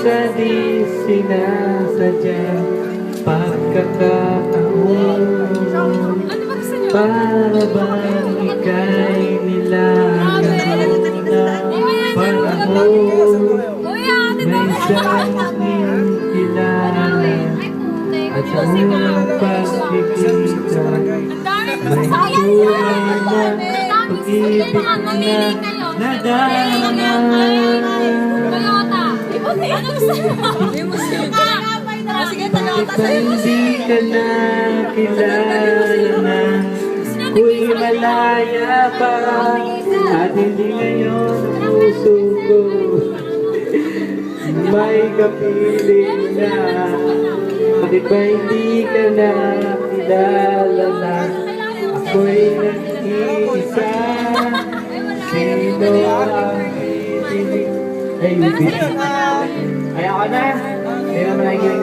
sa di sinasadya pagkakataon. Para bang ika'y nilalang na panahon. May isang kilala at sa unang pagkikita may kulay na pag-ibig na nadama. Bakit hindi ka na kilala na ako'y malaya pa at hindi ngayon ang puso ko may kapiling na? Bakit ba hindi ka na kilala na ako'y nag-iisa? Sino ang pipili? Ay, ako na. Hindi naman nakikinig.